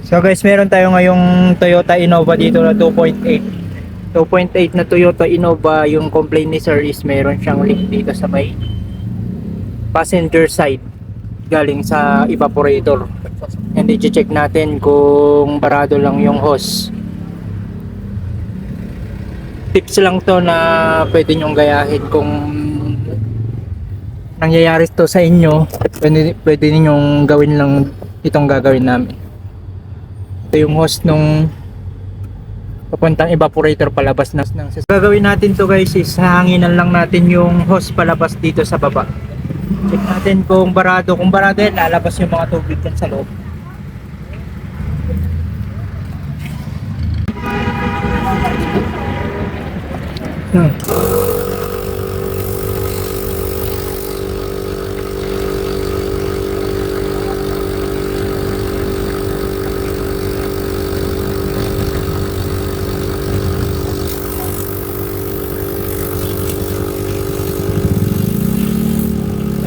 So guys, meron tayo ngayong Toyota Innova dito na 2.8. 2.8 na Toyota Innova, yung complaint ni sir is meron siyang leak dito sa may passenger side galing sa evaporator. And i-check natin kung barado lang yung hose. Tips lang to na pwede nyong gayahin kung nangyayari to sa inyo. Pwede ninyong gawin lang itong gagawin namin. Ito yung hose nung papuntang evaporator palabas ng gagawin natin to guys is hanginan lang natin yung hose palabas dito sa baba. Check natin kung barado. Kung barado yan, lalabas yung mga tubig dyan sa loob.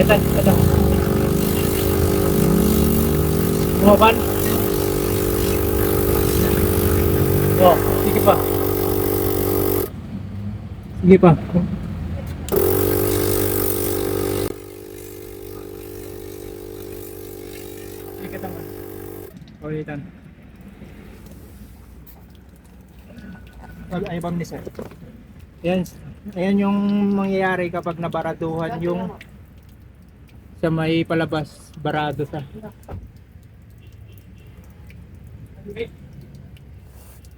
Ito. Bumaban. Oh, sige pa. Sige pa. Sige naman. Ulitan. Ay, bang ni sir. Ayan yung mangyayari kapag nabaraduhan yung sa may palabas, barado sa.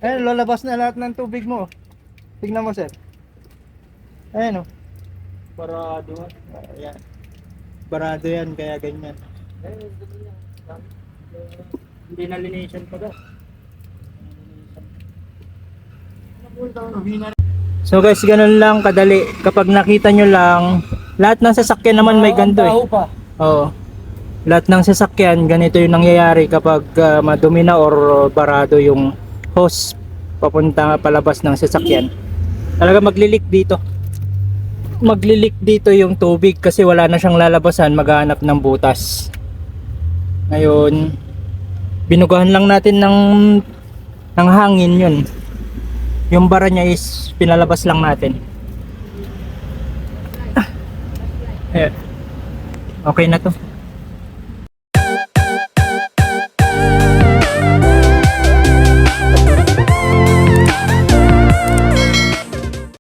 Ayan, lalabas na lahat ng tubig mo. Tignan mo sir. Ayan o. Barado. Ayan. Barado yan, kaya ganyan. Hindi na linisan pa daw. So guys, ganun lang kadali. Kapag nakita nyo lang, lahat ng sasakyan naman may ganito eh. Oo. Lahat ng sasakyan, ganito yung nangyayari kapag madumi na or barado yung hose papunta palabas ng sasakyan. Talaga maglilik dito. Maglilik dito yung tubig kasi wala na siyang lalabasan, maghahanap ng butas. Ngayon, binugahan lang natin ng hangin yun. Yung bara niya is pinalabas lang natin. Ayan. Okay na to.